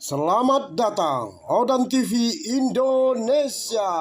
Selamat datang Odan TV Indonesia.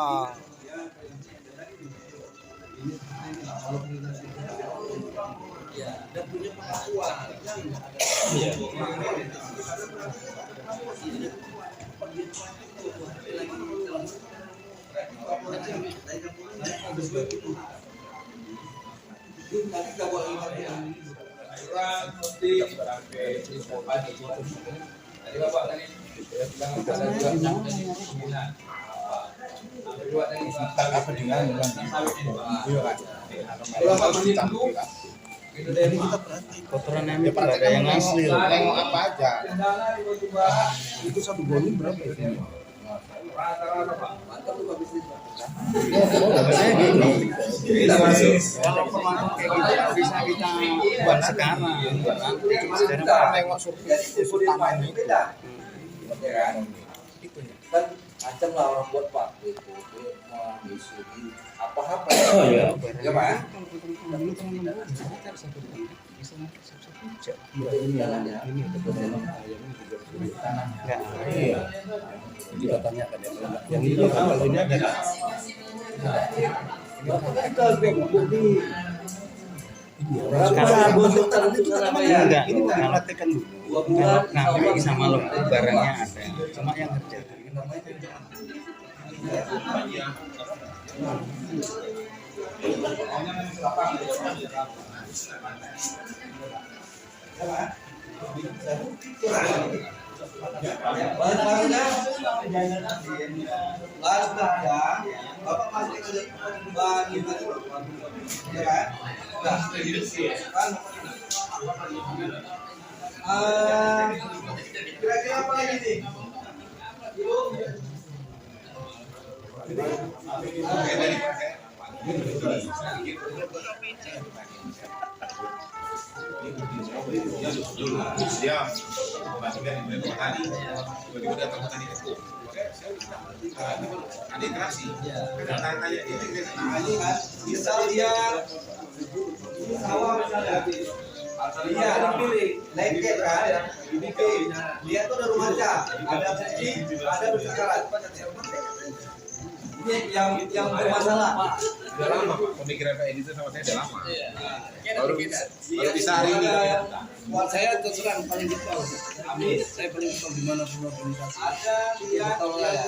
Kotoran ayam itu ada yang asli. Nengok apa aja. Itu satu goni berapa ya? Kalau perlakuan kayak gitu bisa kita buat sekarang. Nanti sekarang Nengok survei utamanya itu. Kan macam lah orang buat pak itu mau disuruh apa-apa Oh iya. ya pak Kita tanyakan yang ini kalau ini ada. Sekarang enggak. Ini praktekan dulu. Kalau kami sama lo barangnya ada, cuma yang kerja. barangnya ada bapak masih ada bagi ya kan kira-kira apa lagi nih Dia bagikan yang tadi, tiba-tiba datang ke tadi itu. Ada interaksi. Tanya ini kan misal dia sawah misalnya dia pilih lengket kan ini dia tuh ada rumahnya ada bukti ada bersyarat ini yang bermasalah Udah lama pemikiran Pak Edi itu sama saya udah lama. Baru bisa hari ini. buat saya terserang paling depan saya paling depan di mana semua organisasi ada dia tahu lah ya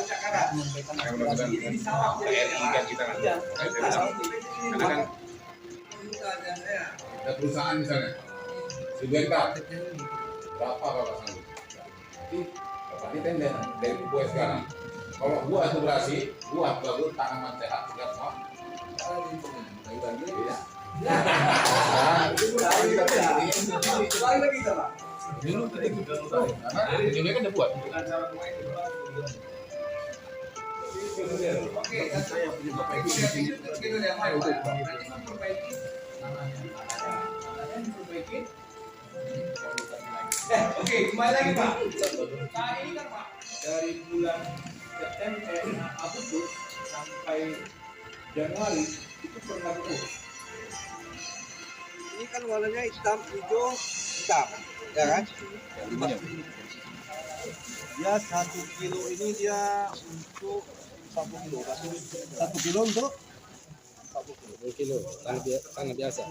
menyampaikan Saya mudah-mudahan PRI kan kita kan. Karena kan ada perusahaan misalnya. Sebentar. Berapa Bapak sanggup? Bapak ini tenden dari buah sekarang. Kalau buah itu berhasil, buah bagus, tanaman sehat, segar semua. Dulu kita juga karena ujungnya kan udah buat. Oke, kembali lagi Pak. Nah ini kan Pak dari bulan September Agustus sampai Januari itu pernah terus. Ini kan warnanya hitam, hijau, hitam, ya kan? Dia 1 kilo ini dia untuk 1 kilo. 1 kilo untuk 1 kilo, sangat biasa.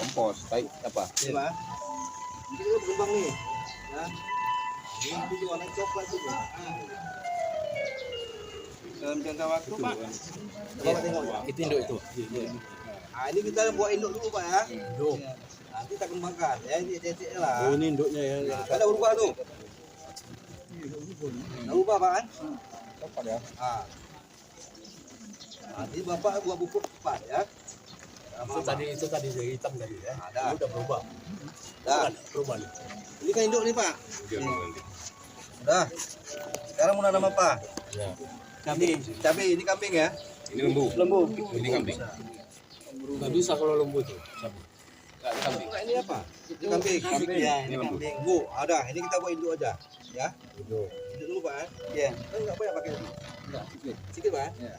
Kompos, baik apa? Coba. Ini kan berkembang nih. Ya. Ini juga warna coklat juga. Dalam jangka waktu Pak. Coba tengok. Itu induk itu. Nah, ini kita buat induk dulu Pak ya. Induk. Nanti kita kembangkan ya ini titik lah. Oh, ini induknya ya. Ada berubah tuh. Ada berubah Pak kan? Apa ya? Ah. Nanti Bapak buat buku Pak ya. Itu tadi dari hitam tadi ya. Ada. Udah berubah. Dah. Berubah nih. Ini kan induk nih Pak. Udah. Sekarang mau nanam apa? Ya. Kambing. Cabai ini kambing ya. Ini lembu. Lembu. Ini kambing. Nggak bisa kalau lembu itu. Nggak kambing. Nah, ini apa? Ini kambing. Kambing. Ya, ini kambing. Bu, ada. Ini kita buat induk aja. Ya. Induk dulu Pak. Ya. Kan enggak banyak pakai ini. Enggak, sedikit. Sedikit Pak. Ya.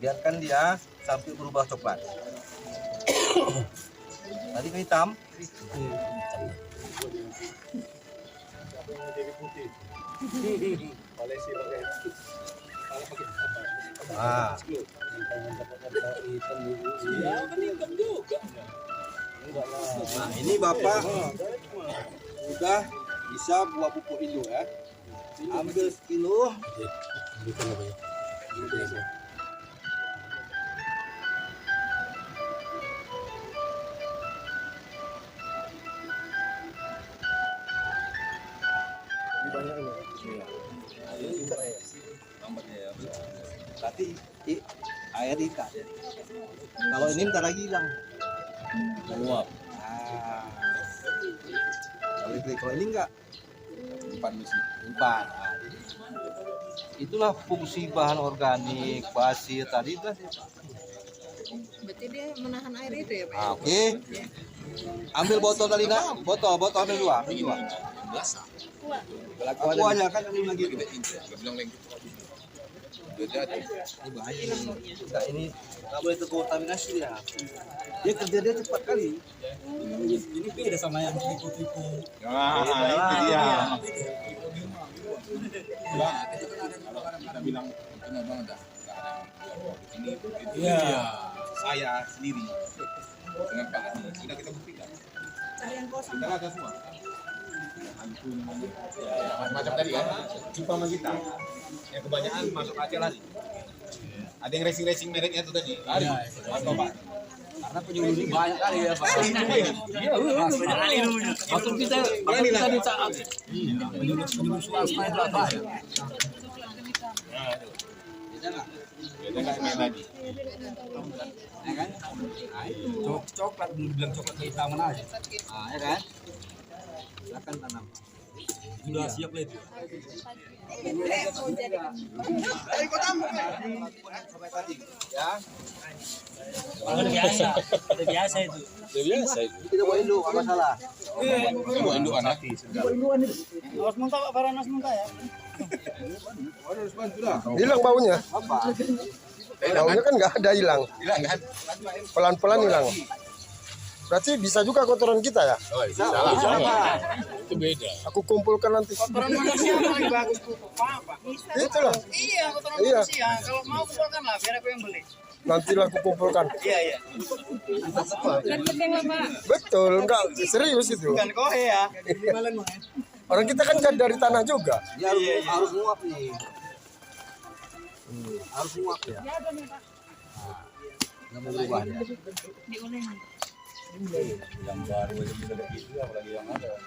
biarkan dia sampai berubah coklat. Tadi ke hitam. Ah. Nah, ini Bapak udah bisa buah pupuk Indo ya. Ambil sekilo. Berarti air ikan. Kalau ini bentar lagi hilang. Meluap. Nah, kalau ini enggak Empat misi. empat. Nah, itulah fungsi bahan organik, pasir tadi kan. Berarti dia menahan air itu ya Pak? Ah, oke. Ambil botol tadi nak, botol ambil dua. Aku aja kan ambil lagi. Gak bilang lagi. Udah jadi. Enggak, ini nggak boleh terkontaminasi dia. Dia kerja dia cepat kali. Ini beda sama yang tipu-tipu. Nah, itu dia. Bang, ada bilang itu abang ada ini Iya. saya sendiri dengan Pak Adi sudah kita buktikan. Kita ada semua. Macam tadi kan, jumpa sama kita. Yang kebanyakan masuk Aceh lari. Ada yang racing mereknya itu tadi. Lari. Atau Pak. Karena penyuluh ini banyak kali ya Pak. Iya, banyak kali namanya. Waktu kita di saat penyuluh swasta itu apa ya? Beda nggak main lagi. Ya kan? Coklat belum bilang coklat kehitaman aja. Nah, ya kan? Silakan tanam. Sudah siap lah itu. Ya. Udah biasa itu. Kita bawa induk, apa salah? Bawa induk anak. Awas muntah Pak, Baranas muntah ya. Hilang baunya. Apa? Baunya kan nggak ada hilang. Hilang kan? Pelan-pelan hilang. Berarti bisa juga kotoran kita ya? Oh, salah. Itu beda. Aku kumpulkan nanti. Kotoran manusia paling bagus pupuk apa? Itulah. Iya, kotoran Iya. manusia. Kalau mau kumpulkan lah, biar aku yang beli. Nantilah aku kumpulkan. Iya. Kan penting lah Pak. Betul, enggak serius itu. Bukan kohe ya. Orang kita kan dari tanah juga. Dia harus nguap nih. Harus nguap ya. Nggak mau berubah ya. Diuleng. Yang baru aja bisa begitu, apalagi yang ada.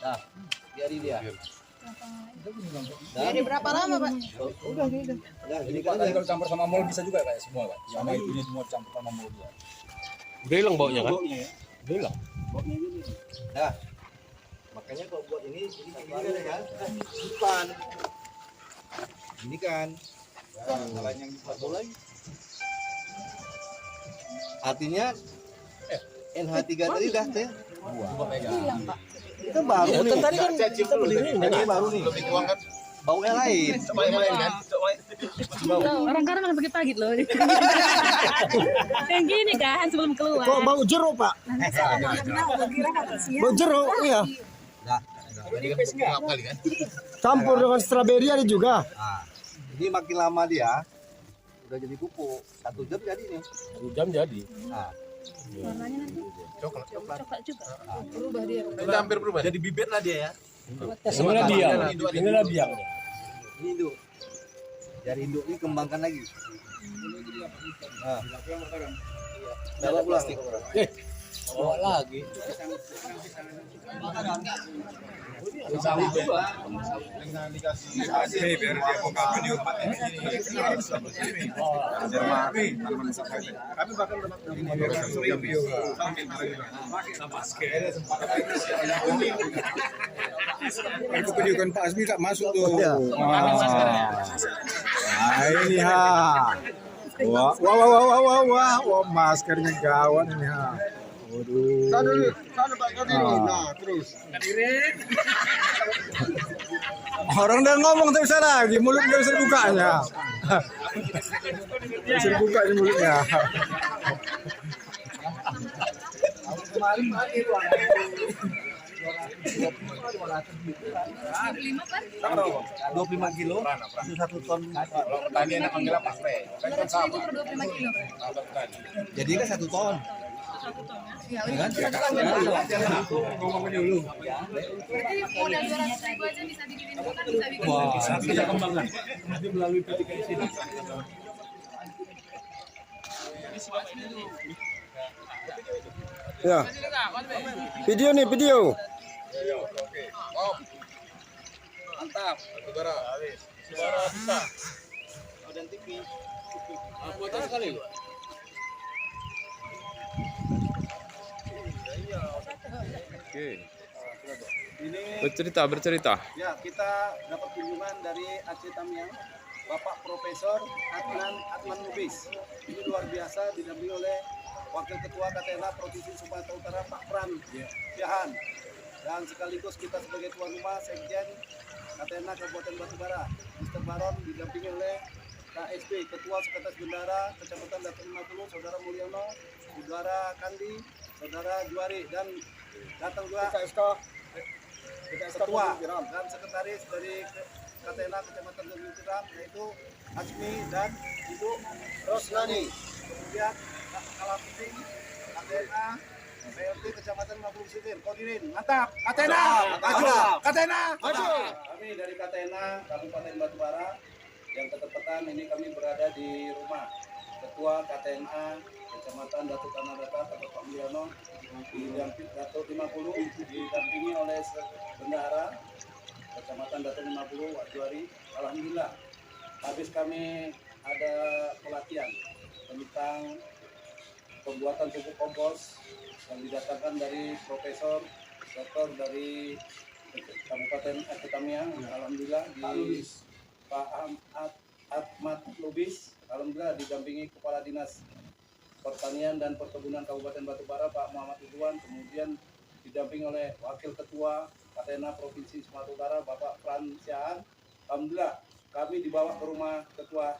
Nah, biarin dia. Jadi berapa lama Pak? Udah. Ini Pak, kan tadi kalau campur sama mol bisa juga Pak, semua Pak. Sama itunya semua campur sama mol juga. Udah hilang baunya kan? Udah hilang. Nah, makanya kalau buat ini gini kan, simpan. Ini kan, Selain yang satu lagi. artinya NH3 tadi dah teh. Coba pegang. Itu baru nih. Tadi kan kita beli ini. Ini baru nih. Belum dituang kan? Baunya lain. Coba yang lain kan? Orang karena makan pagi-pagi loh. Yang gini kan sebelum keluar. Kok bau jeruk Pak? Bau jeruk, iya. Nah, Ngap kali kan? Campur dengan stroberi ada juga. nah, ini makin lama dia udah jadi pupuk. 1 jam jadi nih. 1 jam jadi. Nah, Warnanya nanti Coklat. coklat juga. Berubah dia. Udah hampir berubah. Jadi bibit lah dia ya. Inilah biang. ini induk. Dari induk ini kembangkan lagi. Nah, dapat pulang. Bawa lagi. Dengan dikasih biar dia buka video kami bahkan Aku tunjukkan Pak Azmi tak masuk tuh. Nah, ini ha. Wah, maskernya gawat ini ha. Waduh. Nah, terus. Orang udah ngomong tapi bisa lagi, mulut nggak bisa dibukanya. Bisa buka ini mulutnya. Kemarin itu ada 25 kilo, itu 1 ton. Kalau tadi enak manggil apa? Kan sama. 25 kilo. Jadi kan 1 ton. Ya, Ya kan? Ngomongin dulu. berarti modal 200.000 aja bisa dikirim kan bisa bikin. Bisa kita kembangkan nanti melalui PTKS ini. Ya. Video nih, video. Mantap. Saudara. Suara bisa. Buatan sekali. Oke. Bercerita. Ya, kita dapat kunjungan dari Aceh Tamiang, Bapak Profesor Adnan Lubis. Ini luar biasa, didampingi oleh Wakil Ketua KTNA Provinsi Sumatera Utara Pak Pran Siahan, dan sekaligus kita sebagai tuan rumah Sekjen KTNA Kabupaten Batubara, Mr. Baron, didampingi oleh KSP Ketua Sekretaris Bendara Kecamatan Datuk 50 Saudara Mulyono, Saudara Kandi, Saudara Juari, dan datang juga Ketua dan Sekretaris dari KTNA Kecamatan Datuk Tiram, yaitu Asmi dan Ibu Roslani. Kemudian Kepala Pusing KTNA PLT Kecamatan Mabuk Sitir, Kodirin. Mantap, KTNA maju, KTNA maju. Kami dari KTNA Kabupaten Batubara yang ketepatan ini kami berada di rumah Ketua KTNA Kecamatan Datuk Tanah Datar Pak Mulyono, didampingi Datuk 50, didampingi oleh Bendahara Kecamatan Datuk 50 Wak Juari. Alhamdulillah, habis kami ada pelatihan tentang pembuatan pupuk kompos yang didatangkan dari Profesor Doktor dari Kabupaten Aceh Tamiang. Alhamdulillah di Pak Ahmad Lubis, alhamdulillah didampingi Kepala Dinas Pertanian dan Perkebunan Kabupaten Batubara Pak Muhammad Ridwan, kemudian didampingi oleh Wakil Ketua KTNA Provinsi Sumatera Utara Bapak Pran Siahan. Alhamdulillah kami dibawa ke rumah Ketua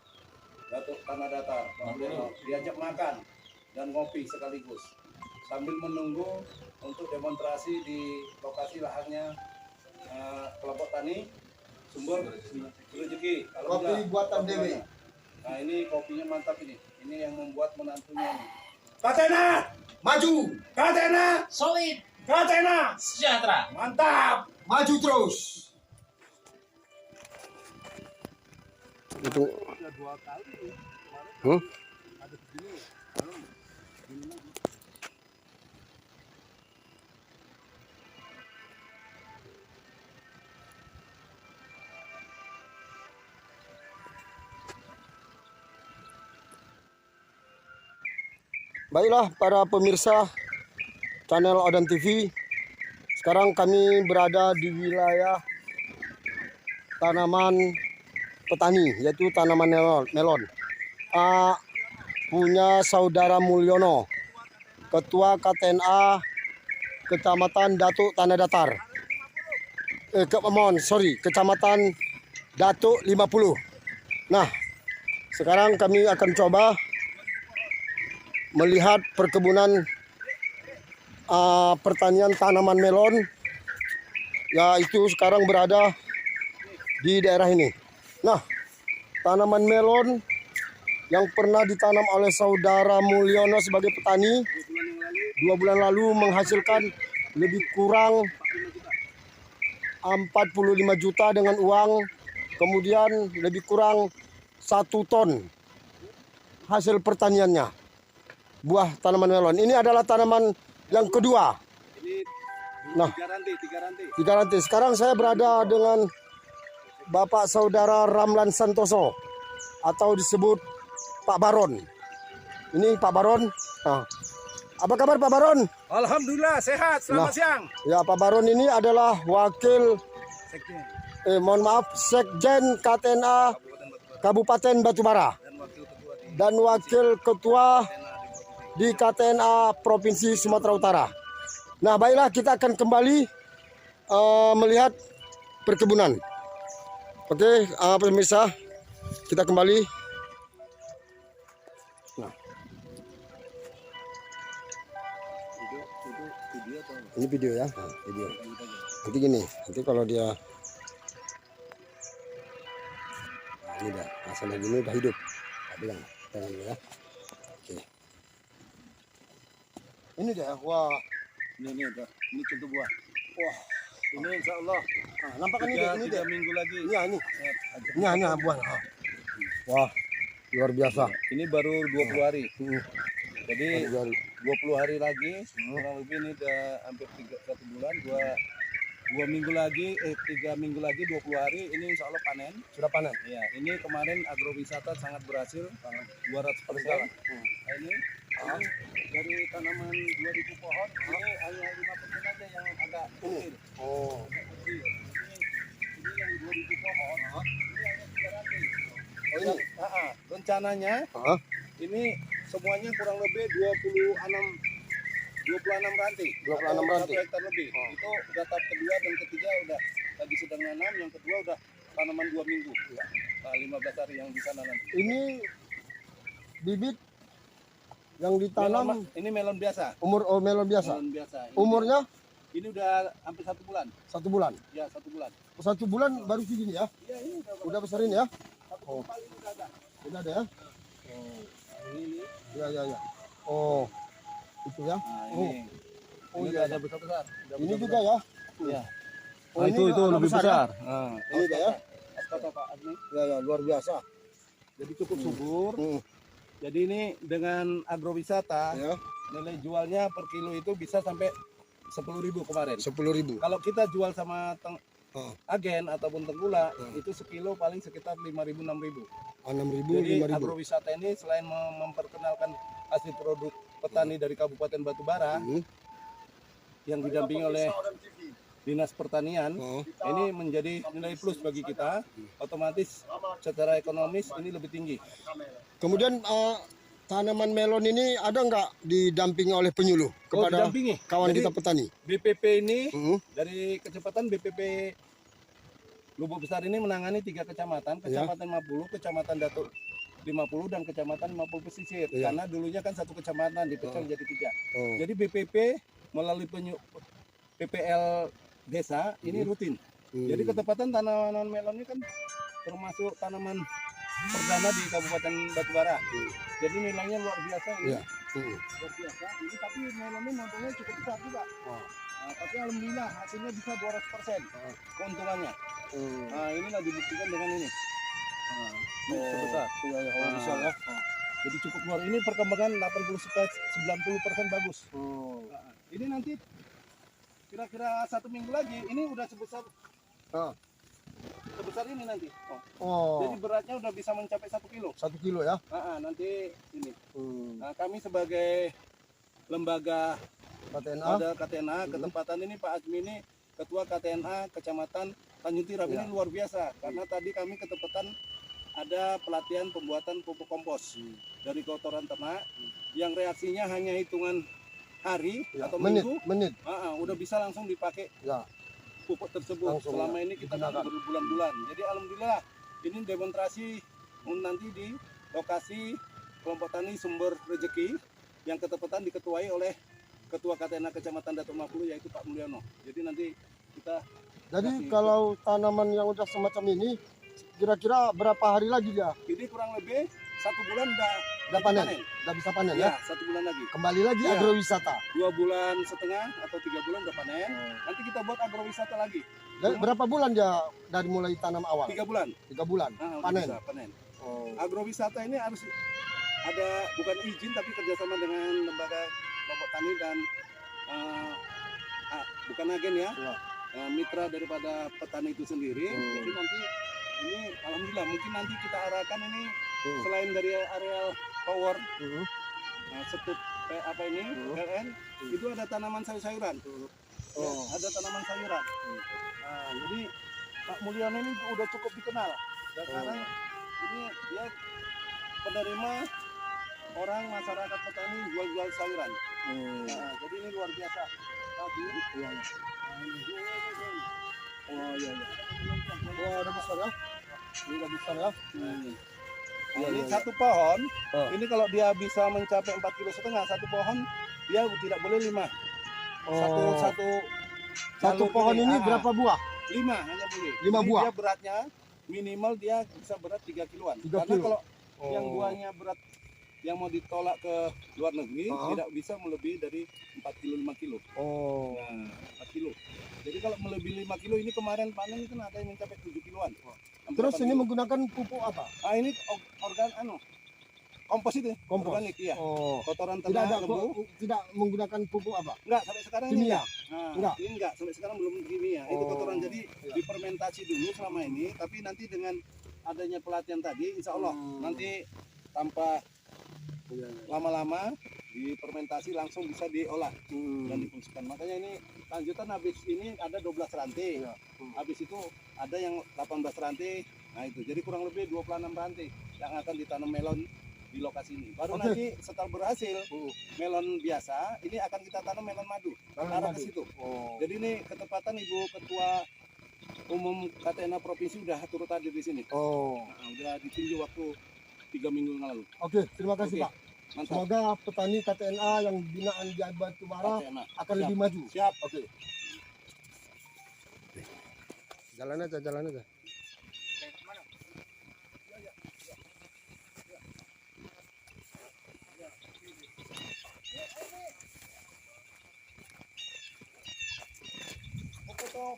Datuk Tanah Datar Pak Mulyono, diajak makan dan ngopi sekaligus sambil menunggu untuk demonstrasi di lokasi lahannya kelompok tani Sumber Rezeki. Kopi buatan Dewi. Nah ini kopinya mantap ini yang membuat menantunya ini. KTNA maju, KTNA Solid. KTNA Sejahtera. mantap, maju terus. Itu. Baiklah para pemirsa channel Odan TV, sekarang kami berada di wilayah tanaman petani, yaitu tanaman melon. Punya Saudara Mulyono, Ketua KTNA Kecamatan Datuk Tanah Datar. Kecamatan Datuk 50. Nah, sekarang kami akan coba melihat perkebunan pertanian tanaman melon, yaitu sekarang berada di daerah ini. Nah, tanaman melon yang pernah ditanam oleh Saudara Mulyono sebagai petani 2 bulan lalu menghasilkan lebih kurang 45 juta dengan uang, kemudian lebih kurang 1 ton hasil pertaniannya. Buah tanaman melon ini adalah tanaman yang kedua. Nah, 3 ranting. Sekarang saya berada dengan Bapak Saudara Ramlan Santoso atau disebut Pak Baron. Ini Pak Baron. Nah, apa kabar Pak Baron? Alhamdulillah sehat. Selamat siang. Ya, Pak Baron ini adalah wakil Sekjen KTNA Kabupaten Batubara dan wakil ketua di KTNA Provinsi Sumatera Utara. Nah, baiklah, kita akan kembali melihat perkebunan. Oke, pemirsa, kita kembali. Nah, Itu video atau ini video ya, nah, video. Nanti gini, nanti kalau dia, nah, ini dah, masalah gini udah hidup. Pegang dulu ya. Oke. Ini dia, wah, ini udah, ini contoh buah. wah. Ini insya Allah Nah, nampak kan ini dia, ini dia. 3 minggu lagi. Iya, ini. Ini buah. Ah. Wah, luar biasa. Ini baru 20 hari. Jadi Luar 20 hari lagi, kurang lebih ini udah hampir 1 bulan, 2 minggu lagi, 3 minggu lagi 20 hari, ini insya Allah panen. sudah panen. Ya, ini kemarin agrowisata sangat berhasil, 200%. Nah, ini dari tanaman 2000 pohon, ini hanya 5% aja yang agak kecil. Oh, Ini yang 2000 pohon, ini hanya 300. oh ini. Rencananya Ah, ini semuanya kurang lebih 26 ranting. 26 ranting. 1 hektar lebih. Itu udah tahap kedua dan ketiga udah lagi sedang nanam, yang kedua udah tanaman 2 minggu. Nah, 15 hari yang di sana nanti. ini bibit yang ditanam Ini melon biasa. melon biasa. Melon biasa. Ini Umurnya ini udah hampir 1 bulan. 1 bulan. Ya, 1 bulan. 1 bulan baru segini ya. Ya, ini Udah besarin ya. satu kali udah ada. Udah ada ya. Ini. Ya. Oh, itu ya. Nah, Oh, ini. oh Ini iya. udah ada besar-besar. Udah Ini besar-besar. juga ya. Ya. Oh, ini agak lebih besar besar. ya? Nah, Ini juga ya. kata Pak Adni. Ya, luar biasa. Jadi cukup subur. Hmm. Jadi ini dengan agrowisata Ya, nilai jualnya per kilo itu bisa sampai 10.000 kemarin. 10.000. Kalau kita jual sama agen ataupun tenggula itu sekilo paling sekitar 5.000 6.000. 6.000, Jadi 5.000. agrowisata ini selain memperkenalkan hasil produk petani dari Kabupaten Batubara Hmm. yang didampingi oleh Dinas Pertanian, Oh. ini menjadi nilai plus bagi kita. Otomatis secara ekonomis ini lebih tinggi. Kemudian tanaman melon ini ada nggak didampingi oleh penyuluh kepada didampingi. kawan Jadi, kita petani? BPP ini Hmm. dari kecepatan BPP Lubuk Besar ini menangani 3 kecamatan, Kecamatan Mapulu, Kecamatan Datuk 50 dan Kecamatan Mapulu Pesisir. Ya. Karena dulunya kan 1 kecamatan dipecah jadi 3. Oh. Jadi BPP melalui PPL desa ini rutin. Jadi ketepatan tanaman melon ini kan termasuk tanaman perdana di Kabupaten Batubara. Jadi nilainya luar biasa ini. Iya. Hmm. Luar biasa. Ini tapi melonnya modelnya cukup besar juga. Oh. Nah, tapi alhamdulillah hasilnya bisa 200% keuntungannya. Nah, inilah dibuktikan dengan ini. Nah, ini sebesar. Iya, ya, oh, bisa ya. Jadi cukup luar. Ini perkembangan 80-90% bagus. Nah, ini nanti kira-kira 1 minggu lagi ini udah sebesar ini nanti. Oh, Jadi beratnya udah bisa mencapai 1 kilo. 1 kilo ya. Nanti ini. Hmm. Nah, kami sebagai lembaga KTNA. ada KTNA ketepatan ini Pak Azmi ini Ketua KTNA Kecamatan Tanjung Tiram ini luar biasa karena tadi kami ketepatan ada pelatihan pembuatan pupuk kompos dari kotoran ternak yang reaksinya hanya hitungan hari Ya, atau menit, minggu menit. udah bisa langsung dipakai Ya. pupuk tersebut. Langsung, Selama ya, ini kita kan digunakan. berbulan-bulan. Jadi alhamdulillah ini demonstrasi nanti di lokasi kelompok tani Sumber Rezeki yang ketepatan diketuai oleh Ketua KTNA Kecamatan Datuk 50 yaitu Pak Mulyono. Jadi nanti kita Jadi kalau tanaman yang udah semacam ini kira-kira berapa hari lagi dia ini kurang lebih 1 bulan udah panen? Udah bisa panen ya? Ya, 1 bulan lagi. Kembali lagi Ya. agrowisata. 2,5 bulan atau 3 bulan udah panen. Nanti kita buat agrowisata lagi. Dan berapa bulan dia dari mulai tanam awal? 3 bulan. 3 bulan. Udah Panen. bisa panen. Oh. Agrowisata ini harus ada bukan izin tapi kerjasama dengan lembaga kelompok tani dan bukan agen ya, mitra daripada petani itu sendiri. Jadi nanti ini alhamdulillah mungkin nanti kita arahkan ini selain dari areal power setut apa ini LN itu ada tanaman sayur-sayuran. Ada tanaman sayuran. Nah, jadi Pak Mulyono ini udah cukup dikenal. Dan sekarang ini dia penerima orang masyarakat petani jual-jual sayuran. Nah, jadi ini luar biasa. Tadi, Oh iya iya. Wah, udah besar ya. Ini udah besar ya. Nah, ini satu pohon, Oh. ini kalau dia bisa mencapai 4,5 kg, satu pohon dia tidak boleh 5. Oh. Satu Satu jalur pohon ini Ah, berapa buah? 5 hanya boleh. 5 Jadi buah? Dia beratnya minimal dia bisa berat 3 kiloan. 3 Karena kilo. kalau Oh. yang buahnya berat yang mau ditolak ke luar negeri Oh. tidak bisa melebihi dari 4 kilo 5 kilo. Oh. Nah, 4 kilo. Jadi kalau melebihi 5 kilo ini kemarin panen kan ada yang mencapai 7 kiloan. Hampir Terus 8 ini kilo. menggunakan pupuk apa? Ah ini organ kompos itu. Kompos. Organik iya. Oh. Kotoran Tidak tanah ada lembu. tidak menggunakan pupuk apa? Enggak, sampai sekarang ini Kimia? enggak. Nah, Enggak? ini enggak, sampai sekarang belum kimia. Itu Oh, kotoran jadi iya. difermentasi dulu selama ini, tapi nanti dengan adanya pelatihan tadi insya Allah nanti tanpa lama-lama difermentasi langsung bisa diolah dan difungsikan. Makanya ini lanjutan habis ini ada 12 rantai. Iya. Habis itu ada yang 18 rantai. Nah itu jadi kurang lebih 26 rantai yang akan ditanam melon di lokasi ini. Baru Oke. nanti setelah berhasil melon biasa, ini akan kita tanam melon madu. Arah ke situ. Oh. Jadi ini ketepatan Ibu Ketua Umum KTNA Provinsi udah turut hadir di sini. Oh. Nah, udah ditinjau waktu 3 minggu yang lalu. Oke, terima kasih Oke. Pak. Mantap. Semoga petani KTNA yang binaan di Batubara KTNA. akan Siap. lebih maju. Siap. Oke. Jalan aja, jalan aja.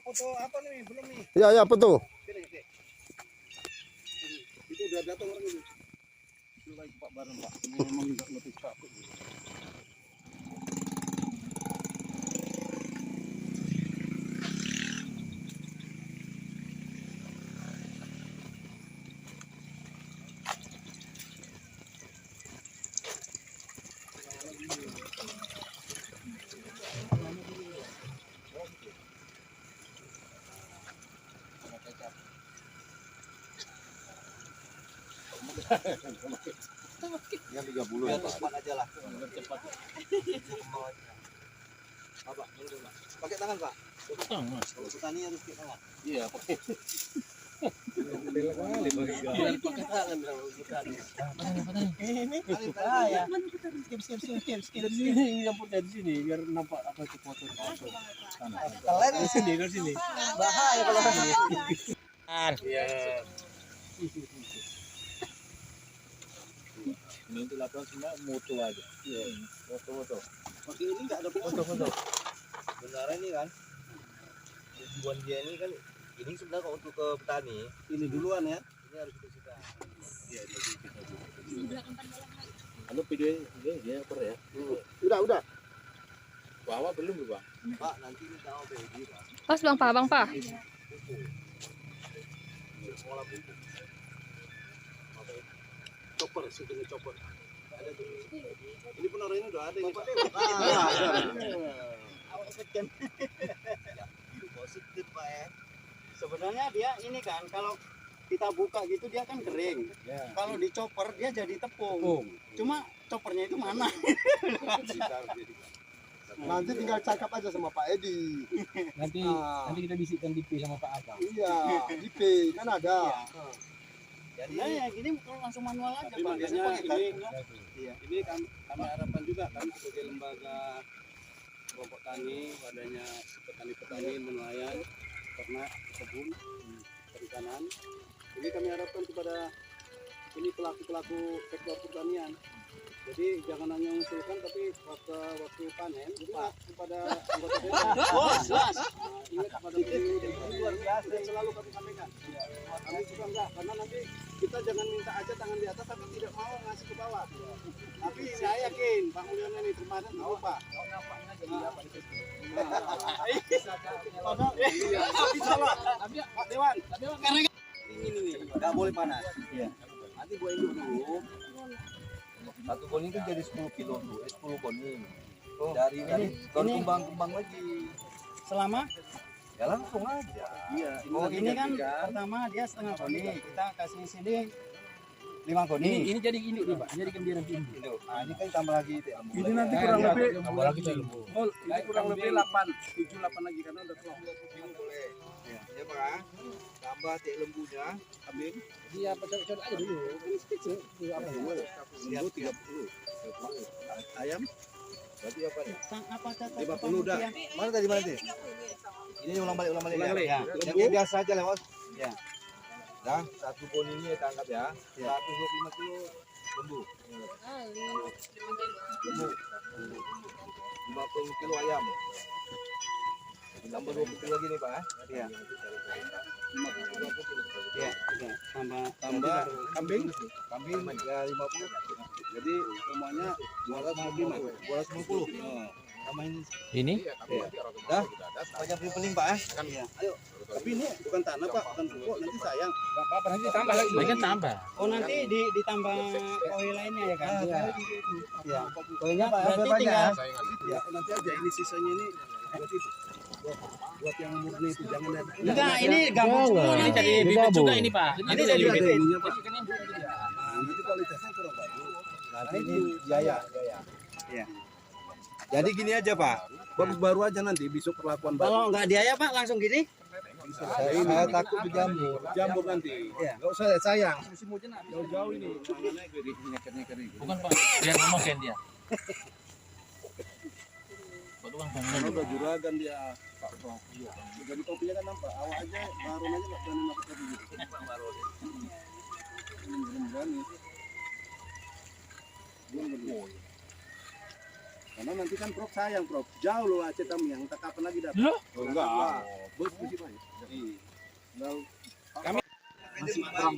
Foto apa nih? Belum nih. Ya, ya, betul. Sini, sini. Itu udah datang orang ini. Itu lagi Pak bareng Pak. Ini memang nggak lebih capek. Yang 30 ya Pak. Cepat aja lah. Cepat. Apa? Pakai tangan Pak. Kalau petani harus pakai tangan. Iya, pakai. Biar pakai tangan kalau petani. Ini saya. Skip. Ini nyampur dari sini biar nampak apa itu foto. Kalian di sini, dari sini. Bahaya kalau ini. Iya. Ini untuk laporan semua moto aja. Iya. Foto. Pakai ini nggak ada Foto. Benar ini kan. Tujuan dia ini kan ini sebenarnya kalau untuk ke petani ini duluan ya. ini harus dibersihkan. Iya, Halo video dia per ya. Udah. Bawa belum Bang? Pak nanti kita mau PUD Pak. Pas Bang Pa, Bang Pa. Sekolah pupuk. Chopper, sebetulnya chopper. Ada tuh. Ini penora ini udah ada ini Pak. Awak ikutkan. Positif Pak ya. Sebenarnya dia ini kan kalau kita buka gitu dia kan kering. Kalau dicopper dia jadi tepung. Cuma choppernya itu mana? Nanti tinggal cakap aja sama Pak Edi. Nanti kita bisikkan DP sama Pak Abang. Iya, IP kan ada. Jadi ya gini kalau langsung manual aja Tapi Pak. makanya Biasanya pakai ini, kartu. Iya. ini kami harapkan juga kami sebagai lembaga kelompok tani, wadahnya petani-petani, nelayan, ternak, kebun, perikanan. Ini kami harapkan kepada ini pelaku-pelaku sektor pertanian. Jadi jangan hanya mengusulkan tapi waktu panen, jadi kepada anggota desa. Oh, jelas. Ingat pada ini luar biasa yang selalu kami sampaikan. Kami juga enggak, karena nanti kita jangan minta aja tangan di atas tapi tidak mau ngasih ke bawah. Tapi saya yakin Pak Mulyono ini kemarin tahu Pak. Pak Dewan. Dingin ini, nggak boleh panas. Iya. Nanti buat induk dulu. Satu kon itu jadi 10 kilo tuh, 10 kon ini. Dari baru kembang lagi. Selama Ya langsung aja. Iya. oh ini kan pertama dia setengah koni, kita kasih sini 5 koni. Ini jadi induk nih Pak, jadi dia nanti induk. Nah ini kan tambah lagi itu. Ini nanti kurang lebih tambah lagi lembu. ini kurang lebih 7 8 lagi karena udah kelompok. boleh. Ya Pak. Tambah teh lembunya, ambil. Dia pecah-pecah aja dulu. Lembu 30. Ayam berarti apa nih? Apa kata 50 udah. Mana tadi mana tadi? Ini ulang balik Ulang ya. balik. Ya. Lembu. Yang kayak biasa aja lah, Bos. Ya. Dah, 1 pon ini ya tangkap ya. 125 kilo lembu. 50 kilo ayam. Tambah 20 kilo lagi nih, Pak. Iya. 50 kilo. Ya, Tambah kambing. Kambing ya 50. Jadi semuanya 250. 250. Tambahin Ini? dah. Banyak peling Pak. Iya. Tapi ini bukan tanah Pak, bukan pupuk, nanti sayang. Enggak apa-apa, nanti tambah lagi. Ini kan tambah. Oh, nanti ditambah koil lainnya ya kan? Iya. Iya. Koinnya Pak, Berarti banyak tinggal Ya, nanti aja ini sisanya ini buat itu. Buat yang murni itu jangan ada. enggak, ini gabung semua Ini nanti. jadi bibit juga ini Pak. Ini jadi ada bibit. ininya Pak. Nah, nanti kualitasnya kurang bagus. Nanti ini jaya. Iya. Jadi gini aja Pak, baru aja nanti besok perlakuan baru. Kalau nggak diaya Pak langsung gini? Saya takut dijamur. Jamur nanti. Iya. Enggak usah sayang. Jauh-jauh ini. Mangannya nyeker-nyeker ini. Bukan Pak, biar ngomong kan dia. Karena udah juragan dia Pak Prof. Jadi kopinya kan nampak. Awak aja baru aja nggak berani masuk kopi gitu. Belum berani. Belum berani. Karena nanti kan Prof sayang Prof. Jauh loh Aceh kami yang tak kapan lagi dapat. Loh? Oh, enggak. Bos puji Pak. Jadi tinggal Kami masih terang.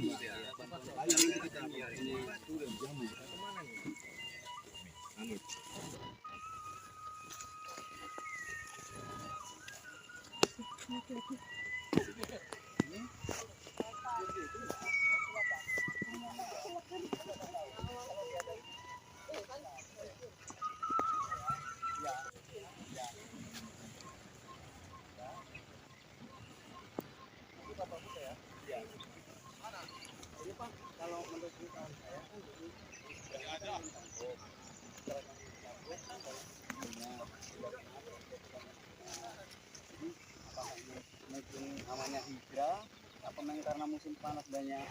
Namanya hijrah, apa namanya karena musim panas banyak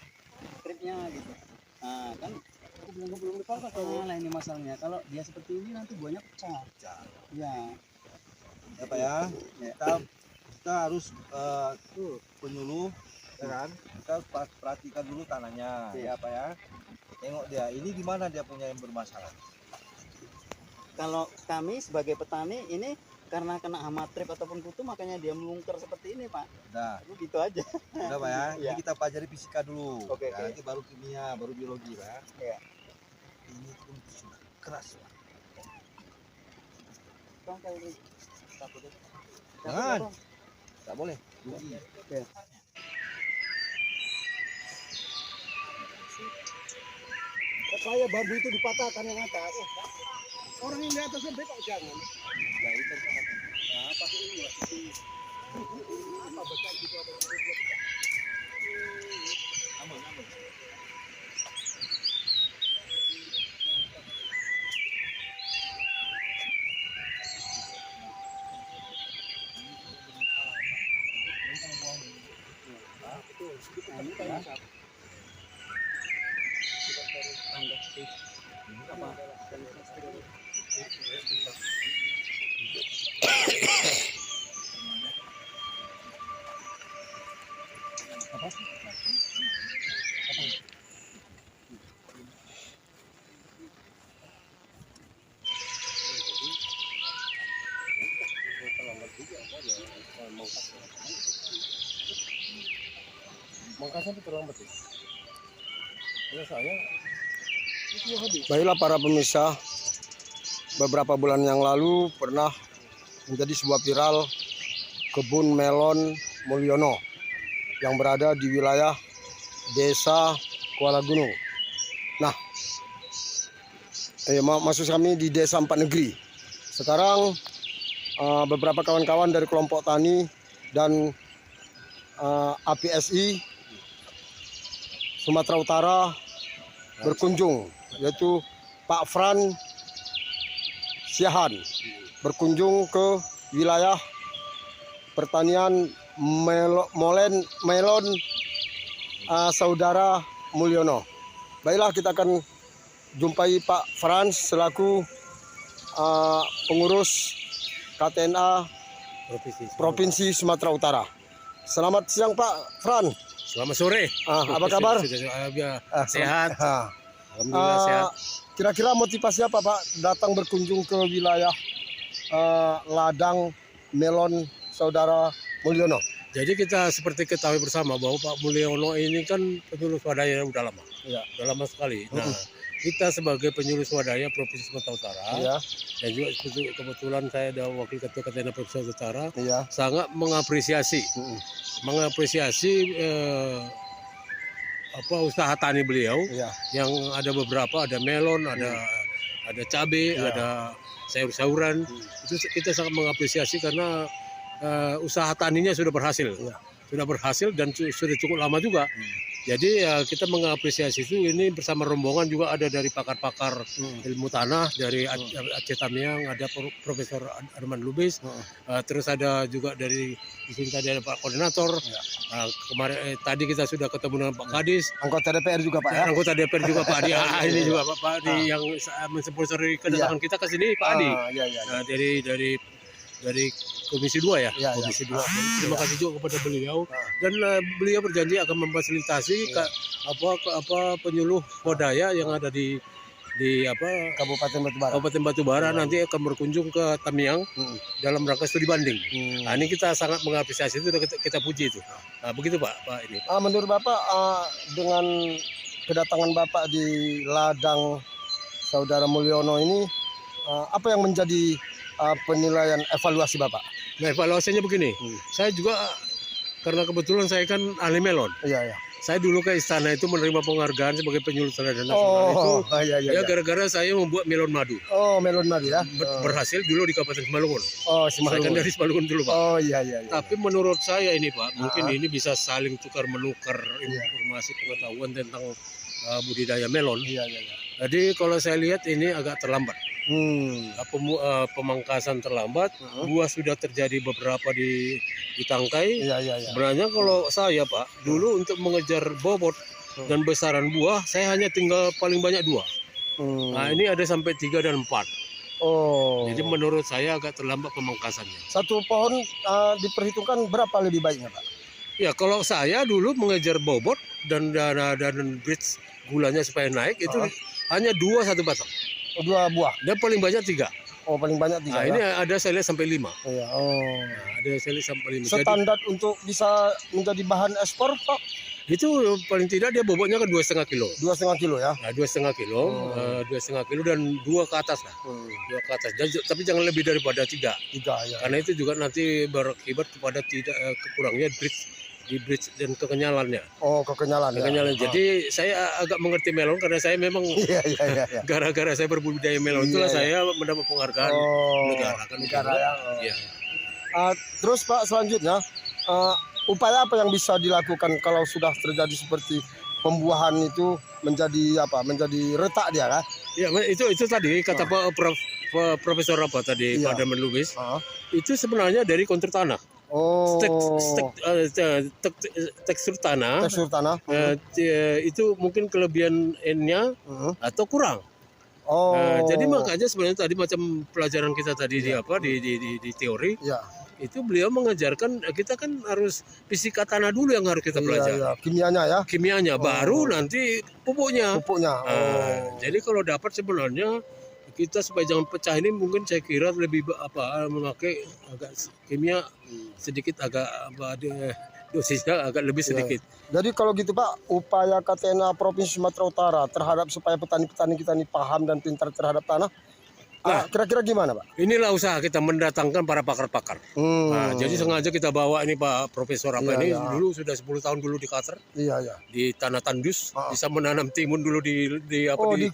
tripnya gitu. Nah kan aku belum dipangkas. Nah ini masalahnya kalau dia seperti ini nanti buahnya pecah. Ya. Ya Pak ya. Kita harus penyuluh ya kan. Kita harus perhatikan dulu tanahnya ya Pak ya. Tengok dia ini di mana dia punya yang bermasalah. Kalau kami sebagai petani ini karena kena hama trip ataupun kutu makanya dia melungker seperti ini Pak. Udah, Itu gitu aja. udah Pak ya. Iya. Ini kita pelajari fisika dulu. Oke, Ya, oke. nanti baru kimia, baru biologi Pak. Iya. Ini pun sudah keras Pak. Bang, kayak gini. Takutnya. Jangan. Bang. Tak boleh. Rugi. Supaya bambu itu dipatahkan yang atas. Orang yang di atasnya kok jangan. Ya itu kan. Nah, pakai ini lah. Apa betul gitu ada aman. Mangkasnya itu terlalu betul. Ya saya Baiklah para pemirsa, beberapa bulan yang lalu pernah menjadi sebuah viral kebun melon Mulyono yang berada di wilayah Desa Kuala Gunung. Nah, maksud kami di Desa Empat Negeri. Sekarang beberapa kawan-kawan dari kelompok tani dan APSI Sumatera Utara berkunjung, yaitu Pak Fran Siahan berkunjung ke wilayah pertanian Melon Saudara Mulyono. Baiklah, kita akan jumpai Pak Frans selaku pengurus KTNA Provinsi Sumatera Utara. Selamat siang Pak Fran. Selamat sore. Apa kabar? Sehat. Alhamdulillah sehat. Kira-kira motivasi apa Pak datang berkunjung ke wilayah ladang melon Saudara Mulyono? Jadi kita seperti ketahui bersama bahwa Pak Mulyono ini kan penyuluh swadaya udah lama. Ya. Udah lama sekali. Nah, kita sebagai penyuluh swadaya Provinsi Sumatera Utara, Ya. dan juga kebetulan saya ada wakil ketua KTNA Provinsi Sumatera Utara, Ya. sangat mengapresiasi usaha tani beliau, Ya. yang ada beberapa, ada melon, ada cabai, Ya. ada sayur-sayuran. Itu kita sangat mengapresiasi karena usaha taninya sudah berhasil. Ya. Sudah berhasil dan sudah cukup lama juga. Jadi kita mengapresiasi itu. Ini bersama rombongan juga ada dari pakar-pakar ilmu tanah dari Aceh Tamiang, ada Profesor Arman Lubis, terus ada juga dari di sini tadi ada Pak Koordinator. Kemarin tadi kita sudah ketemu dengan Pak Kadis, Anggota DPR juga Pak ya. anggota DPR juga Pak Adi. Ini juga Pak Adi yang mensponsori kedatangan kita ke sini, Pak Adi. Nah, dari Komisi 2 ya, Ya, Komisi 2. Terima kasih juga kepada beliau, dan beliau berjanji akan memfasilitasi penyuluh swadaya yang ada di Kabupaten Batubara nanti akan berkunjung ke Tamiang dalam rangka studi banding. Nah, ini kita sangat mengapresiasi itu, kita puji itu. Nah, begitu Pak ini. Menurut Bapak dengan kedatangan Bapak di ladang Saudara Mulyono ini apa yang menjadi penilaian evaluasi Bapak? Nah, evaluasinya begini, saya juga karena kebetulan saya kan ahli melon. Iya. Saya dulu ke istana itu menerima penghargaan sebagai penyuluh teladan nasional itu. Iya. Gara-gara saya membuat melon madu. Oh, melon madu ya. Berhasil dulu di Kabupaten Simalungun. Oh, Saya kan dari Simalungun dulu Pak. Oh, iya. Tapi menurut saya ini Pak, mungkin ini bisa saling tukar-menukar informasi pengetahuan tentang budidaya melon. Iya. Jadi kalau saya lihat ini agak terlambat. Pemangkasan terlambat, buah sudah terjadi beberapa di tangkai. Iya. Sebenarnya kalau saya Pak, dulu untuk mengejar bobot dan besaran buah, saya hanya tinggal paling banyak 2. Nah, ini ada sampai 3 dan 4. Oh. Jadi menurut saya agak terlambat pemangkasannya. Satu pohon diperhitungkan berapa lebih baiknya Pak? Ya kalau saya dulu mengejar bobot dan bridge gulanya supaya naik itu hanya 2 satu batang. 2 buah. Dan paling banyak 3. Oh, paling banyak 3. Nah, ini ada saya lihat sampai 5. Iya. Oh. Nah, ada saya lihat sampai 5. Standar untuk bisa menjadi bahan ekspor Pak? Itu paling tidak dia bobotnya kan 2,5 kilo. 2,5 kilo ya? Nah, 2,5 kilo, 2,5 kilo dan 2 ke atas lah. 2 ke atas. Tapi jangan lebih daripada 3. 3 ya. Karena itu juga nanti berakibat kepada tidak kekurangnya di bridge dan kekenyalannya. Oh, kekenyalan. Kekenyalan. Jadi saya agak mengerti melon karena saya memang Iya. gara-gara saya berbudidaya melon itulah saya mendapat penghargaan negara kan. Negara ya. Iya. Terus Pak, selanjutnya upaya apa yang bisa dilakukan kalau sudah terjadi seperti pembuahan itu menjadi retak dia kan? Ya, itu tadi kata Pak Profesor apa tadi Pak Darman Lubis. Itu sebenarnya dari kontur tanah. Oh. Tekstur tanah. Tekstur tanah. Itu mungkin kelebihan N-nya atau kurang. Oh. Jadi makanya sebenarnya tadi macam pelajaran kita tadi di teori. Ya. Itu beliau mengajarkan kita kan harus fisika tanah dulu yang harus kita pelajari. Iya. Kimianya ya. Kimianya baru nanti pupuknya. Jadi kalau dapat sebenarnya kita supaya jangan pecah ini mungkin saya kira lebih memakai agak kimia sedikit dosisnya agak lebih sedikit. Jadi kalau gitu Pak, upaya KTNA Provinsi Sumatera Utara terhadap supaya petani-petani kita ini paham dan pintar terhadap tanah, kira-kira gimana Pak? Inilah usaha kita mendatangkan para pakar-pakar. Nah, jadi sengaja kita bawa ini Pak Profesor dulu sudah 10 tahun dulu di Qatar. Iya. Di tanah tandus bisa menanam timun dulu di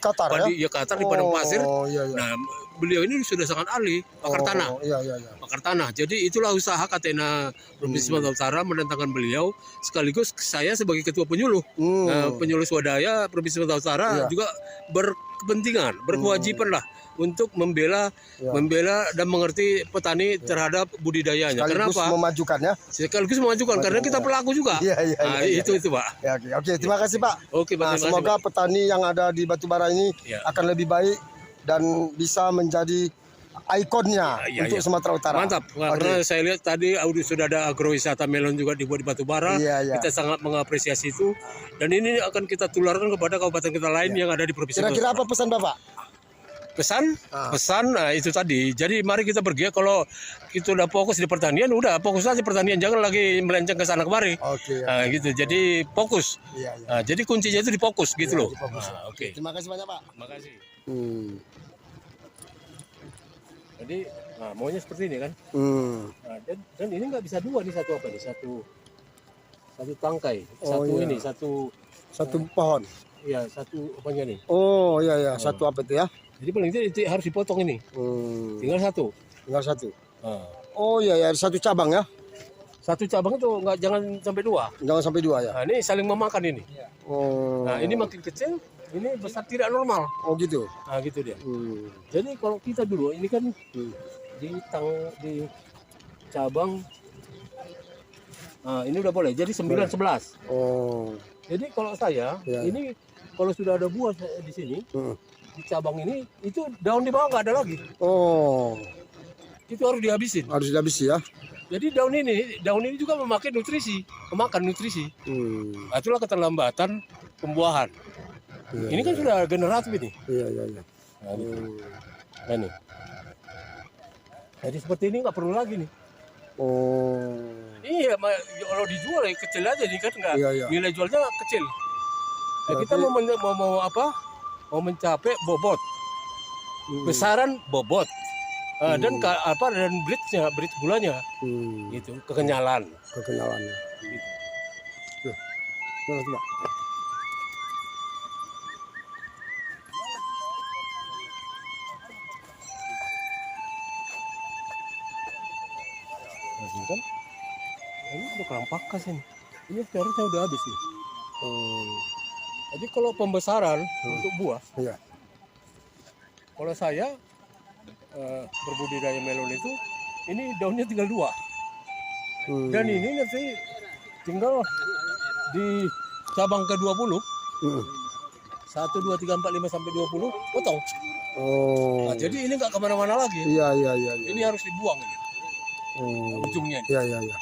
Qatar ya? Qatar di padang pasir. Iya. Nah, beliau ini sudah sangat ahli pakar tanah. Iya. Pakar tanah. Jadi itulah usaha KTNA Provinsi Sumatera Utara mendatangkan beliau, sekaligus saya sebagai ketua penyuluh. Penyuluh swadaya Provinsi Sumatera Utara juga berkepentingan, berkewajiban lah untuk membela dan mengerti petani terhadap budidayanya. Sekaligus Kenapa? memajukan ya. Sekaligus memajukan karena kita pelaku juga. Nah, itu Pak. Ya, oke, terima kasih Pak. Oke, Pak. Nah, Terima kasih, semoga Pak. petani yang ada di Batubara ini Ya. akan lebih baik dan bisa menjadi ikonnya Ya, untuk ya. Sumatera Utara. Mantap, karena saya lihat tadi sudah ada agrowisata melon juga dibuat di Batubara. Iya, iya. Kita sangat mengapresiasi itu. Dan ini akan kita tularkan kepada kabupaten kita lain yang ada di provinsi. Kira-kira apa pesan Bapak? Pesan nah, itu tadi. Jadi mari kita pergi, kalau kita udah fokus di pertanian, udah fokus aja pertanian, jangan lagi melenceng ke sana kemari. Oke. Nah, gitu. Jadi fokus. Iya, iya. Nah, jadi kuncinya itu di fokus gitu loh. Fokus. Nah, oke. Terima kasih banyak Pak. Makasih. Jadi maunya seperti ini kan. Nah, dan ini nggak bisa dua nih, satu apa nih? Satu tangkai, iya. Satu pohon. Iya, satu apanya nih? Oh iya iya, satu apa itu ya? Jadi paling tidak itu harus dipotong ini. Tinggal satu. Tinggal satu. Nah, Oh iya ya, satu cabang ya? satu cabang itu jangan sampai dua. Jangan sampai dua ya? Nah, ini saling memakan ini. Oh. Nah, ini makin kecil, ini besar tidak normal. Oh gitu. Nah, gitu dia. Jadi kalau kita dulu ini kan di cabang, nah ini udah boleh. Jadi 9-11. Oh. Jadi kalau saya Ya. ini kalau sudah ada buah di sini, di cabang ini itu daun di bawah nggak ada lagi. Oh. Itu harus dihabisin. Harus dihabisi ya? Jadi daun ini juga memakan nutrisi. Nah, itulah keterlambatan pembuahan. Iya, Ini kan sudah generatif ini. Iya iya iya. Nah, gitu. Nah, nih. Jadi seperti ini nggak perlu lagi nih. Oh. Iya, kalau dijual ya kecil aja nih kan nggak. Iya, iya. Nilai jualnya kecil. Nah, kita mau apa? Mau mencapai bobot. Besaran bobot. Dan dan bridge gulanya gitu, kekenyalan. Kekenyalannya. Gitu. Terima kasih Pak. Nah, kan? Ini udah kurang pakas ini. Ini harusnya udah habis nih. Jadi kalau pembesaran untuk buah, Iya. kalau saya berbudidaya melon itu, ini daunnya tinggal 2. Dan ini nanti tinggal di cabang ke-20. 1, 2, 3, 4, 5 sampai 20 potong. Oh. Nah, jadi ini nggak kemana-mana lagi. Iya iya iya. Ini harus dibuang ini, ujungnya. Iya iya iya.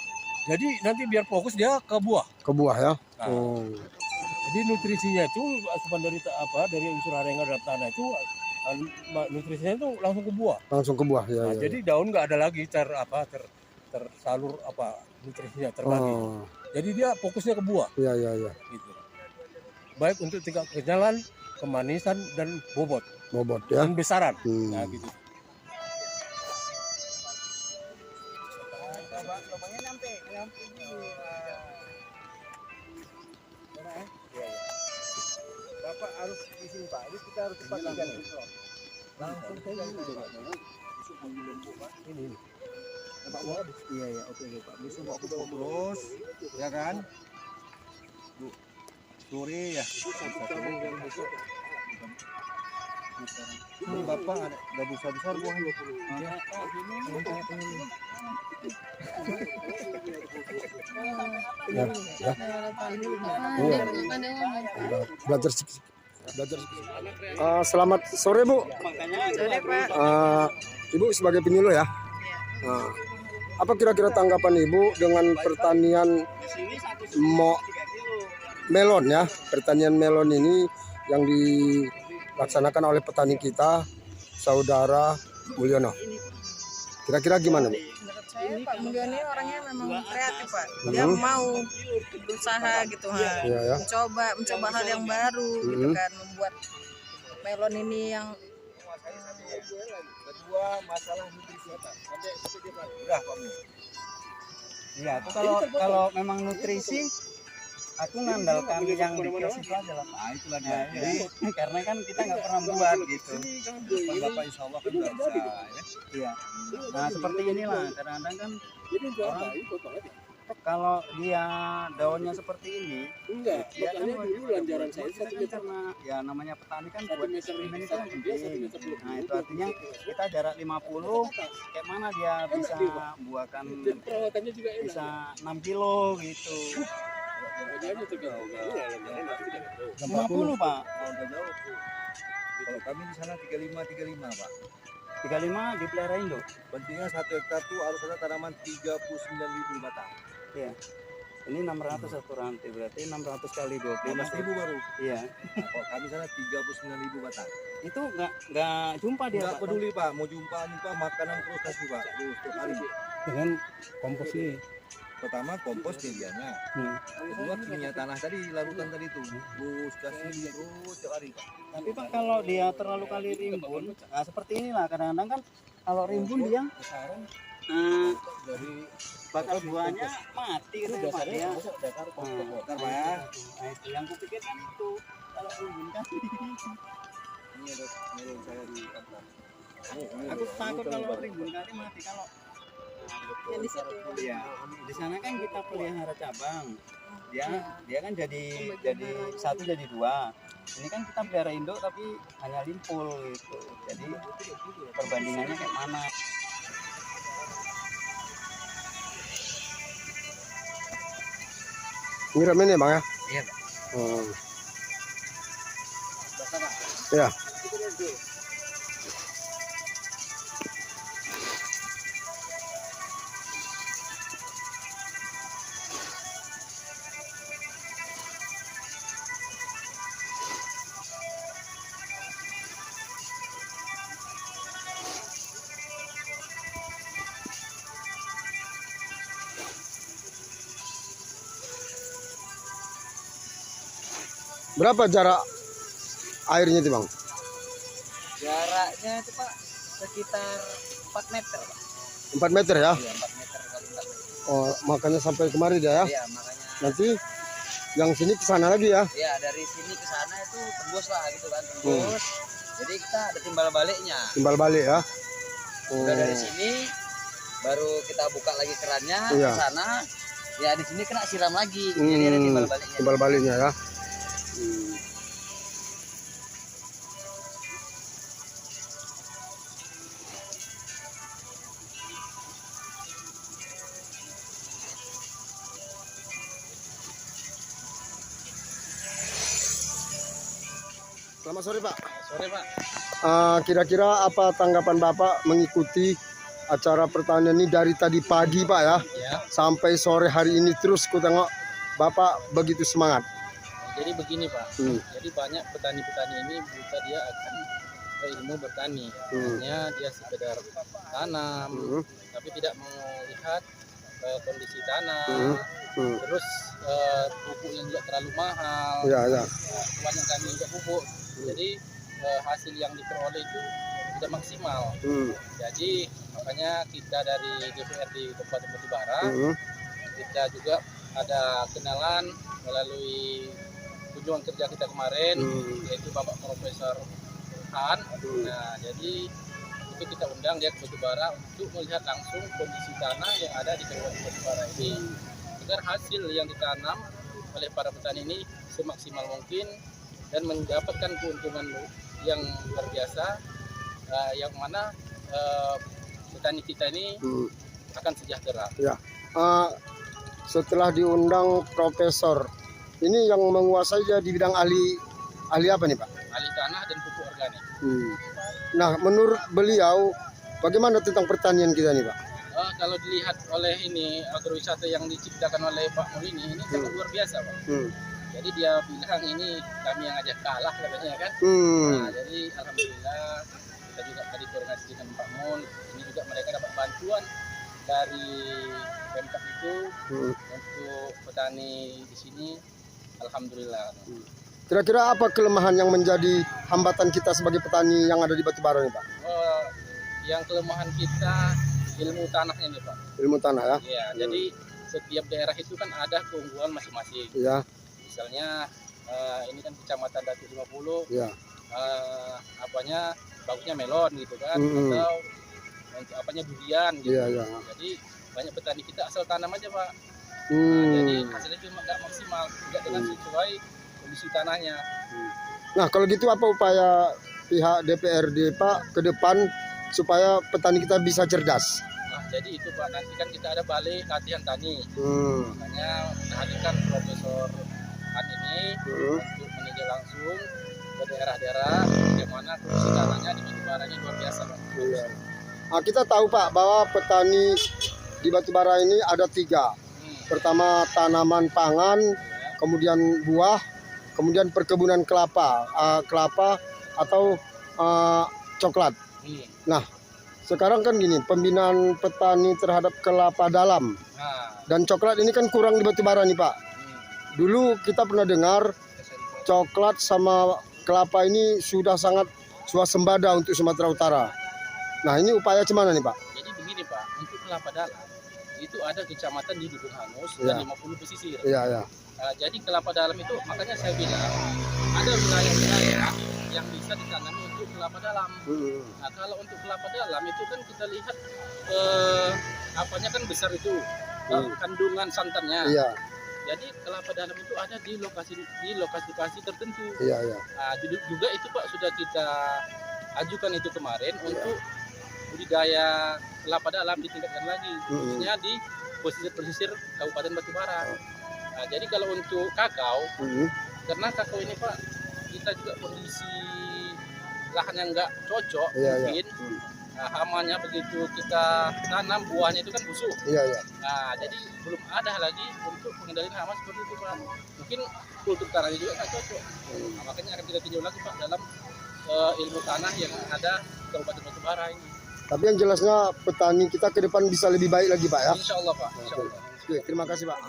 Jadi nanti biar fokus dia ke buah. Ke buah ya? Nah, jadi nutrisinya itu asupan dari unsur arenga dalam tanah itu nutrisinya itu langsung ke buah. Langsung ke buah ya. Nah, Ya, jadi daun nggak ada lagi tersalur nutrisinya terbagi. Jadi dia fokusnya ke buah. Iya iya iya. Gitu. Baik untuk tingkat kekenyalan, kemanisan dan bobot ya. dan besaran. Nah, gitu. Bapak harus di sini Pak. Ini kita harus cepat ikan. Langsung saja. Ini. Pak Bob. Iya iya, oke Pak. Besok aku bawa terus, ya kan? Sore ya. Ini Bapak ada besar-besar buahnya. Belajar sedikit. Selamat sore Bu. Sore Pak. Ibu sebagai penyuluh ya. Apa kira-kira tanggapan Ibu dengan pertanian melon ya? Pertanian melon ini yang dilaksanakan oleh petani kita, Saudara Mulyono. Kira-kira gimana Bu? Menurut saya Pak Mulyono ini orangnya memang kreatif Pak. Dia mau berusaha gitu, Iya, ya. mencoba hal yang baru gitu kan, membuat melon ini yang Kedua masalah nutrisi. Udah Pak. Iya, aku kalau memang nutrisi aku ngandalkan yang dikasih itu aja lah Pak. Nah, itulah dia. Jadi karena kan kita nggak pernah buat gitu. Bapak insya Allah kan udah bisa ya. Iya. Nah seperti inilah kadang-kadang kan orang Kalau dia daunnya seperti ini, Enggak, dia kan makanya dulu lanjaran saya kita 1 kan meter. karena ya namanya petani kan 1 buat meter eksperimen itu kan dia 1 penting. meter 20. Nah itu artinya kita jarak 50, kayak mana dia bisa buahkan Dan perawatannya juga enak. bisa 6 kilo gitu. Makanya tergantung. Iya, lanjaran itu tidak tahu. 50 Pak. Oh, udah jauh. Kalau kami di sana 35 Pak. 35 dipelihara Indo. Pentingnya 1 hektar tuh harus ada tanaman 39.000 batang. Iya. Ini 600 satu rantai berarti 600 kali 20. 15.000 baru. Iya. Nah, kalau kami sana 39.000 batang. Itu nggak jumpa dia Enggak Pak. peduli Pak, mau jumpa makanan terus kasih Pak. Terus setiap hari. Dengan kompos ini. Pertama kompos medianya. Kedua kimia tanah tadi, larutan tadi tuh. Terus kasih terus setiap hari Pak. Tapi Pak kalau dia terlalu kali rimbun, nah seperti inilah kadang-kadang kan kalau rimbun dia bakal buahnya mati katanya Pak dia. Bentar Pak ya. Nah itu yang kupikir kan itu kalau rimbun kan. Ini ada melon saya di kantor. Aku takut kalau rimbun kali mati kalau Yang di situ. ya di sana kan kita pelihara cabang. Dia kan jadi 1 jadi 2. Ini kan kita pelihara induk tapi hanya limpul gitu. Jadi perbandingannya kayak mana? Ini ramen ya Bang ya? Iya, Pak. Oh. Ya. Berapa jarak airnya itu Bang? Jaraknya itu Pak sekitar 4 meter Pak. 4 meter ya? Iya 4 meter kali 4 meter. Oh, makanya sampai kemari dia ya? Iya makanya. Nanti yang sini ke sana lagi ya? Iya dari sini ke sana itu tembus lah gitu kan tembus. Jadi kita ada timbal baliknya. Timbal balik ya? Udah dari sini baru kita buka lagi kerannya Iya. ke sana. Ya di sini kena siram lagi. Jadi ada timbal baliknya. Timbal baliknya ya? Selamat sore Pak. Sore Pak. Kira-kira apa tanggapan Bapak mengikuti acara pertanian ini dari tadi pagi Pak ya? Ya. Sampai sore hari ini terus ku tengok Bapak begitu semangat. Jadi begini Pak, jadi banyak petani-petani ini buta dia akan ilmu bertani, hanya dia sekedar tanam, tapi tidak melihat kondisi tanah, terus pupuknya juga terlalu mahal, kebanyakan juga pupuk, jadi hasil yang diperoleh itu tidak maksimal. Jadi makanya kita dari DPRD Kabupaten Batubara, kita juga ada kenalan melalui kunjungan kerja kita kemarin, yaitu Bapak Profesor Han. Nah, jadi itu kita undang dia ke Batubara untuk melihat langsung kondisi tanah yang ada di Kabupaten Batubara ini, agar hasil yang ditanam oleh para petani ini semaksimal mungkin dan mendapatkan keuntungan yang luar biasa, yang mana petani kita ini akan sejahtera. Ya. Setelah diundang Profesor, ini yang menguasai dia di bidang ahli apa nih Pak? Ahli tanah dan pupuk organik. Nah, menurut beliau bagaimana tentang pertanian kita nih Pak? Kalau dilihat oleh ini agrowisata yang diciptakan oleh Pak Mul ini sangat luar biasa Pak. Jadi dia bilang ini kami yang ajak kalah katanya kan. Nah, jadi alhamdulillah kita juga tadi koordinasi dengan Pak Mul, ini juga mereka dapat bantuan dari Pemkab itu untuk petani di sini. Alhamdulillah. Kira-kira apa kelemahan yang menjadi hambatan kita sebagai petani yang ada di Batubara nih Pak? Yang kelemahan kita ilmu tanahnya nih Pak. Ilmu tanah ya? Iya, jadi setiap daerah itu kan ada keunggulan masing-masing. Iya. Misalnya ini kan Kecamatan Datu 50. Iya. Apanya bagusnya melon gitu kan, atau apanya durian gitu. Iya. Jadi banyak petani kita asal tanam aja Pak. Jadi hasilnya cuma nggak maksimal, tidak dengan sesuai kondisi tanahnya. Nah, kalau gitu apa upaya pihak DPRD Pak ke depan supaya petani kita bisa cerdas? Nah, jadi itu Pak, nanti kan kita ada balik latihan tani. Makanya kita hadirkan Profesor Han ini untuk meninjau langsung ke daerah-daerah bagaimana kondisi tanahnya di batubara ini luar biasa Pak. Nah, kita tahu Pak bahwa petani di batubara ini ada 3. Pertama tanaman pangan, kemudian buah, kemudian perkebunan kelapa, kelapa atau coklat. Nah, sekarang kan gini, pembinaan petani terhadap kelapa dalam dan coklat ini kan kurang di batubara nih Pak. Dulu kita pernah dengar coklat sama kelapa ini sudah sangat swasembada untuk Sumatera Utara. Nah, ini upaya gimana nih Pak? Jadi begini Pak, untuk kelapa dalam itu ada kecamatan di Dukuh Hanus dan 50 pesisir. Jadi kelapa dalam itu makanya saya bilang ada wilayah-wilayah yang bisa ditanami untuk kelapa dalam. Nah, kalau untuk kelapa dalam itu kan kita lihat apanya kan besar itu kandungan santannya. Jadi kelapa dalam itu ada di lokasi tertentu. Nah, juga itu Pak sudah kita ajukan itu kemarin untuk budidaya kelapa dalam ditingkatkan lagi, khususnya di pesisir Kabupaten Batubara. Nah, jadi kalau untuk kakao, karena kakao ini Pak, kita juga kondisi lahan yang nggak cocok, mungkin hamanya begitu kita tanam buahnya itu kan busuk. Nah, jadi belum ada lagi untuk mengendalikan hama seperti itu Pak. Mungkin kultur tanahnya juga nggak cocok. Nah, makanya akan kita tinjau lagi Pak dalam ilmu tanah yang ada di Kabupaten Batubara ini. Tapi yang jelasnya petani kita ke depan bisa lebih baik lagi Pak ya. Insya Allah Pak. Insya Allah. Oke, terima kasih Pak.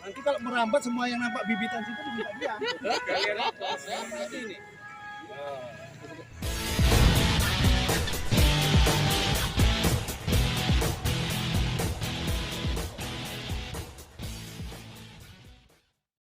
Nanti kalau merambat semua yang nampak bibitan situ juga dia. Kalian apa? Ini.